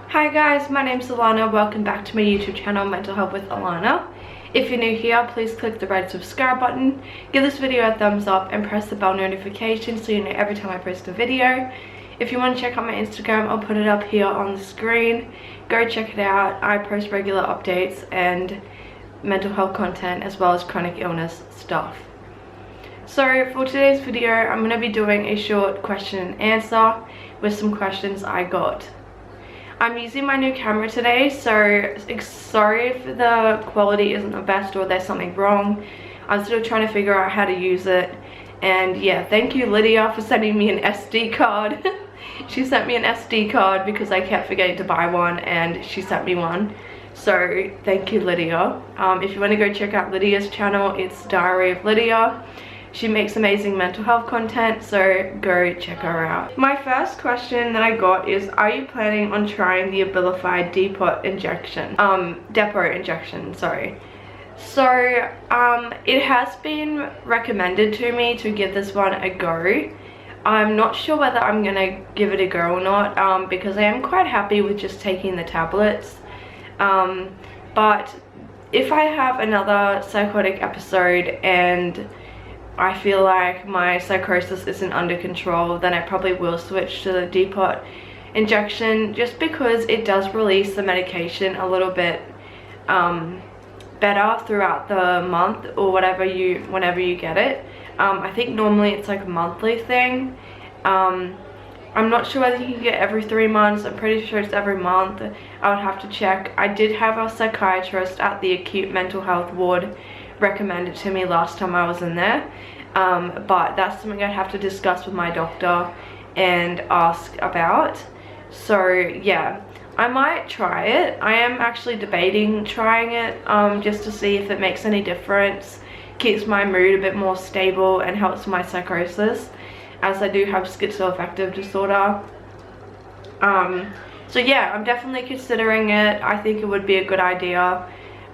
Hi guys, my name's Alana. Welcome back to my YouTube channel, Mental Health with Alana. If you're new here, please click the red subscribe button, give this video a thumbs up and press the bell notification so you know every time I post a video. If you want to check out my Instagram, I'll put it up here on the screen. Go check it out. I post regular updates and mental health content as well as chronic illness stuff. So for today's video, I'm going to be doing a short question and answer with some questions I got. I'm using my new camera today, so sorry if the quality isn't the best or there's something wrong. I'm still trying to figure out how to use it. And yeah, thank you Lydia for sending me an SD card. She sent me an SD card because I kept forgetting to buy one and she sent me one. So thank you Lydia. If you want to go check out Lydia's channel, it's Diary of Lydia. She makes amazing mental health content, so go check her out. My first question that I got is, are you planning on trying the Abilify depot injection? Sorry. So, it has been recommended to me to give this one a go. I'm not sure whether I'm gonna give it a go or not, because I am quite happy with just taking the tablets. But if I have another psychotic episode and I feel like my psychosis isn't under control, then I probably will switch to the depot injection, just because it does release the medication a little bit better throughout the month or whenever you get it. I think normally it's like a monthly thing. I'm not sure whether you can get every 3 months. I'm pretty sure it's every month. I would have to check. I did have a psychiatrist at the acute mental health ward recommend it to me last time I was in there, but that's something I'd have to discuss with my doctor and ask about. So yeah, I might try it. I am actually debating trying it, just to see if it makes any difference, keeps my mood a bit more stable and helps my psychosis, as I do have schizoaffective disorder. So yeah, I'm definitely considering it. I think it would be a good idea.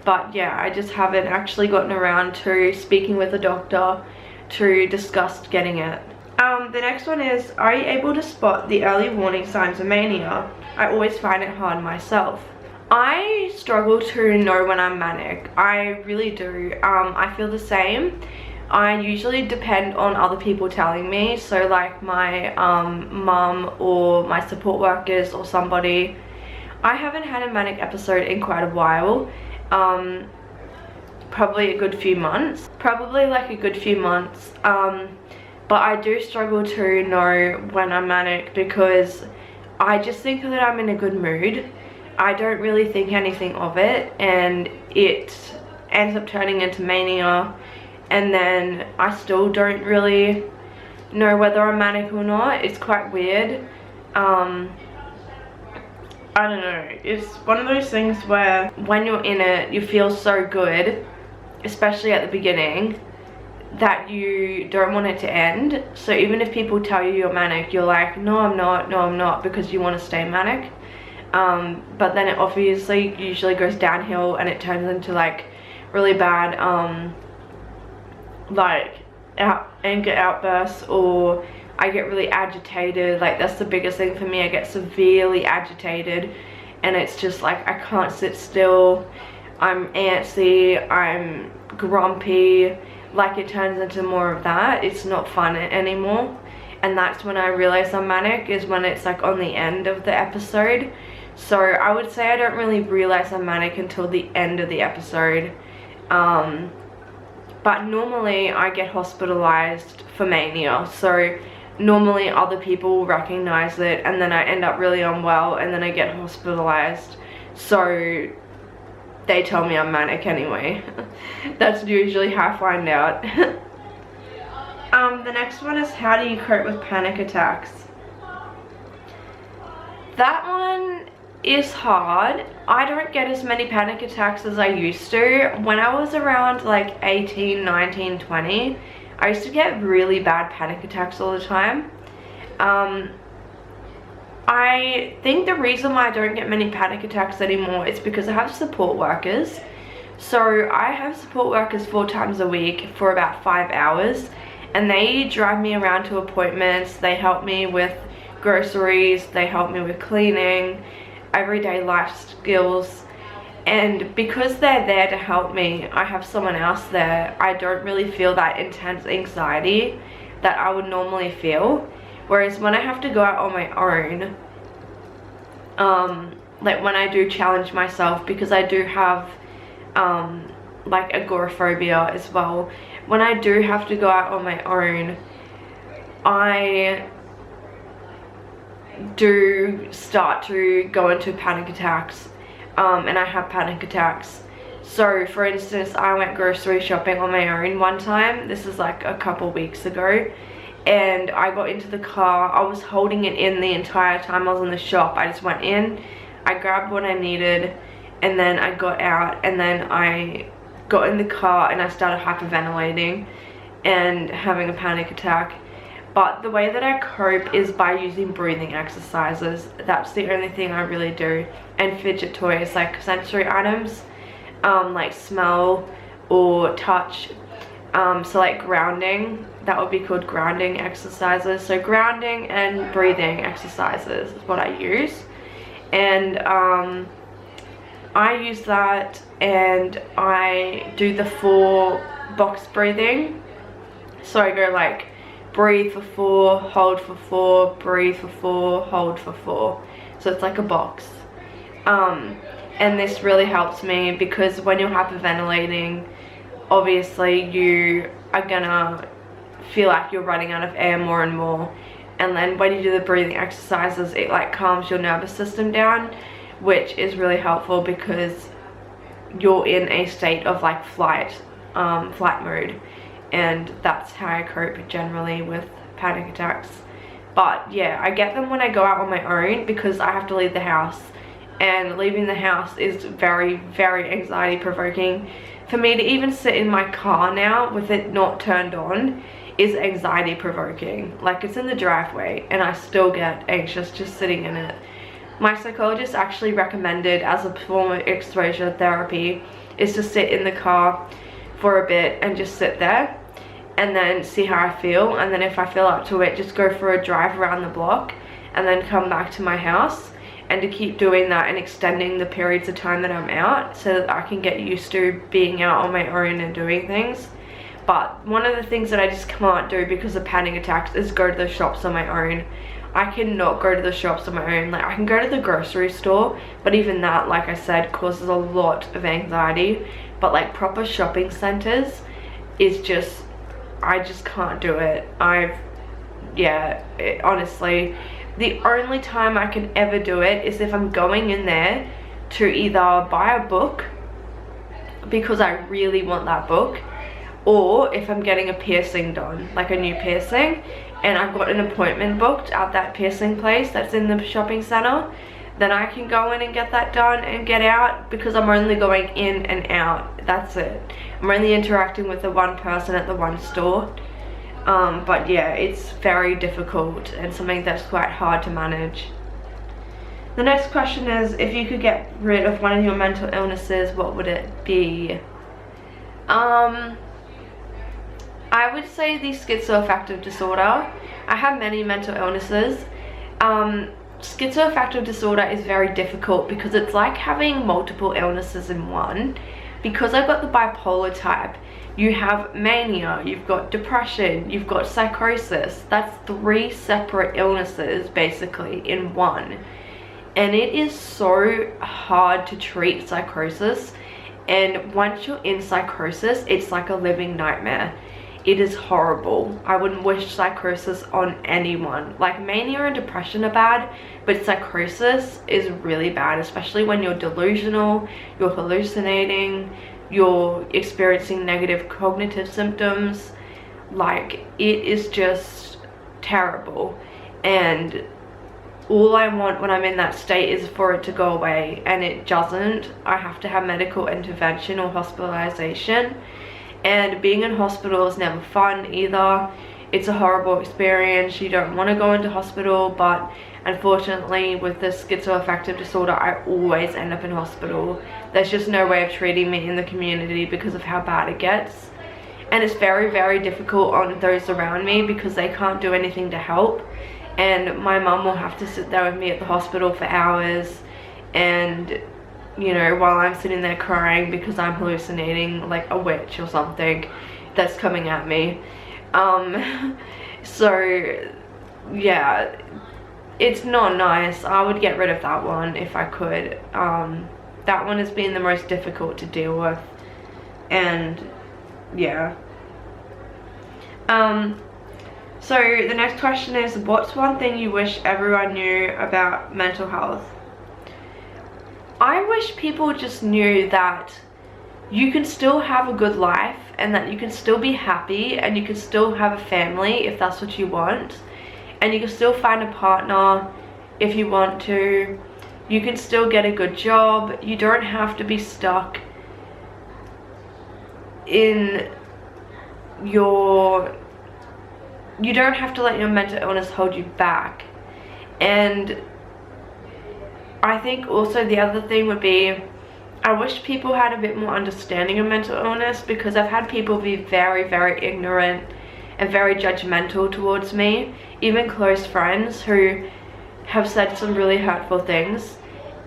But yeah, I just haven't actually gotten around to speaking with a doctor to discuss getting it. The next one is, are you able to spot the early warning signs of mania? I always find it hard myself. I struggle to know when I'm manic. I really do. I feel the same. I usually depend on other people telling me. So like my mum or my support workers or somebody. I haven't had a manic episode in quite a while. Probably a good few months, but I do struggle to know when I'm manic, because I just think that I'm in a good mood. I don't really think anything of it, and it ends up turning into mania, and then I still don't really know whether I'm manic or not. It's quite weird. I don't know, it's one of those things where when you're in it, you feel so good, especially at the beginning, that you don't want it to end. So even if people tell you you're manic, you're like, no I'm not, because you want to stay manic. But then it obviously usually goes downhill and it turns into like really bad like anger outbursts, or I get really agitated. Like that's the biggest thing for me. I get severely agitated and it's just like I can't sit still. I'm antsy, I'm grumpy. Like it turns into more of that. It's not fun anymore. And that's when I realize I'm manic, is when it's like on the end of the episode. So I would say I don't really realize I'm manic until the end of the episode. But normally I get hospitalized for mania. So normally other people recognize it, and then I end up really unwell and then I get hospitalized, so they tell me I'm manic anyway. That's usually how I find out. The next one is, how do you cope with panic attacks? That one is hard. I don't get as many panic attacks as I used to. When I was around like 18, 19, 20, I used to get really bad panic attacks all the time. I think the reason why I don't get many panic attacks anymore is because I have support workers. So I have support workers 4 times a week for about 5 hours, and they drive me around to appointments. They help me with groceries, they help me with cleaning, everyday life skills, and because they're there to help me, I have someone else there, I don't really feel that intense anxiety that I would normally feel. Whereas when I have to go out on my own, like when I do challenge myself, because I do have like agoraphobia as well, when I do have to go out on my own, I do start to go into panic attacks, and I have panic attacks. So for instance, I went grocery shopping on my own one time, this is like a couple weeks ago, and I got into the car. I was holding it in the entire time I was in the shop. I just went in, I grabbed what I needed, and then I got out, and then I got in the car and I started hyperventilating and having a panic attack. But the way that I cope is by using breathing exercises. That's the only thing I really do. And fidget toys, like sensory items, like smell or touch. So like grounding, that would be called grounding exercises. So grounding and breathing exercises is what I use. And I use that, and I do the 4 box breathing. So I go like breathe for 4, hold for 4, breathe for 4, hold for 4. So it's like a box. And this really helps me because when you're hyperventilating, obviously you are gonna feel like you're running out of air more and more. And then when you do the breathing exercises, it like calms your nervous system down, which is really helpful because you're in a state of like flight mode. And that's how I cope generally with panic attacks. But yeah, I get them when I go out on my own because I have to leave the house, and leaving the house is very, very anxiety provoking. For me to even sit in my car now with it not turned on is anxiety provoking. Like, it's in the driveway and I still get anxious just sitting in it. My psychologist actually recommended, as a form of exposure therapy, is to sit in the car for a bit and just sit there and then see how I feel, and then if I feel up to it, just go for a drive around the block and then come back to my house, and to keep doing that and extending the periods of time that I'm out so that I can get used to being out on my own and doing things. But one of the things that I just can't do because of panic attacks is go to the shops on my own. I cannot go to the shops on my own. Like, I can go to the grocery store, but even that, like I said, causes a lot of anxiety. But like proper shopping centers is just, I just can't do it. Honestly, the only time I can ever do it is if I'm going in there to either buy a book because I really want that book, or if I'm getting a piercing done, like a new piercing, and I've got an appointment booked at that piercing place that's in the shopping center, then I can go in and get that done and get out, because I'm only going in and out. That's it. I'm only interacting with the one person at the one store. But yeah, it's very difficult and something that's quite hard to manage. The next question is, if you could get rid of one of your mental illnesses, what would it be? I would say the schizoaffective disorder. I have many mental illnesses. Schizoaffective disorder is very difficult because it's like having multiple illnesses in one. Because I've got the bipolar type, you have mania, you've got depression, you've got psychosis. That's 3 separate illnesses basically in one. And it is so hard to treat psychosis. And once you're in psychosis, it's like a living nightmare. It is horrible. I wouldn't wish psychosis on anyone. Like, mania and depression are bad, but psychosis is really bad, especially when you're delusional, you're hallucinating, you're experiencing negative cognitive symptoms. Like, it is just terrible. And all I want when I'm in that state is for it to go away, and it doesn't. I have to have medical intervention or hospitalization. And being in hospital is never fun either. It's a horrible experience. You don't want to go into hospital, but unfortunately with this schizoaffective disorder, I always end up in hospital. There's just no way of treating me in the community because of how bad it gets. And it's very, very difficult on those around me because they can't do anything to help. And my mum will have to sit there with me at the hospital for hours. and you know, while I'm sitting there crying because I'm hallucinating like a witch or something that's coming at me. So yeah, it's not nice. I would get rid of that one if I could. That one has been the most difficult to deal with, and yeah. So the next question is, what's one thing you wish everyone knew about mental health? I wish people just knew that you can still have a good life, and that you can still be happy, and you can still have a family if that's what you want, and you can still find a partner if you want to. You can still get a good job. You don't have to be stuck in your, you don't have to let your mental illness hold you back. And I think also the other thing would be, I wish people had a bit more understanding of mental illness, because I've had people be very, very ignorant and very judgmental towards me, even close friends who have said some really hurtful things.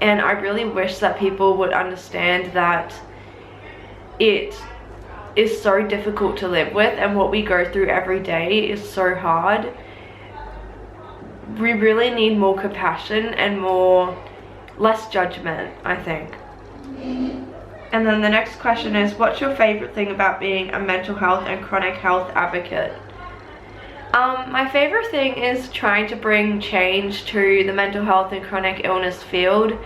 And I really wish that people would understand that it is so difficult to live with, and what we go through every day is so hard. We really need more compassion and less judgment, I think. And then the next question is, what's your favorite thing about being a mental health and chronic health advocate? My favorite thing is trying to bring change to the mental health and chronic illness field.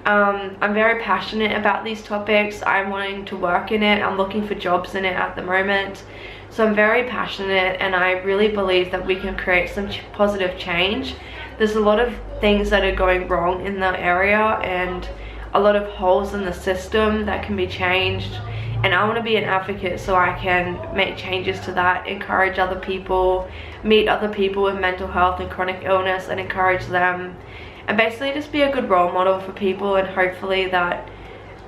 I'm very passionate about these topics. I'm wanting to work in it. I'm looking for jobs in it at the moment. So I'm very passionate, and I really believe that we can create some positive change. There's a lot of things that are going wrong in the area, and a lot of holes in the system that can be changed. And I want to be an advocate so I can make changes to that, encourage other people, meet other people with mental health and chronic illness and encourage them, and basically just be a good role model for people. And hopefully that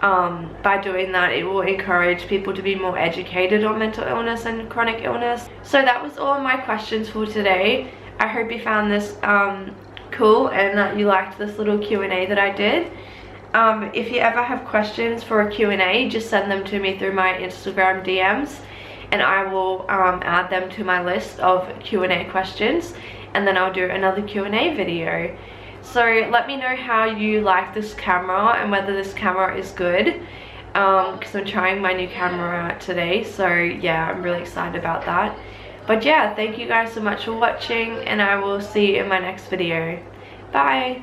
by doing that, it will encourage people to be more educated on mental illness and chronic illness. So that was all my questions for today. I hope you found this cool, and that you liked this little Q&A that I did. If you ever have questions for a Q&A, just send them to me through my Instagram DMs, and I will add them to my list of Q&A questions, and then I'll do another Q&A video. So let me know how you like this camera and whether this camera is good, because I'm trying my new camera out today. So yeah, I'm really excited about that. But yeah, thank you guys so much for watching, and I will see you in my next video. Bye!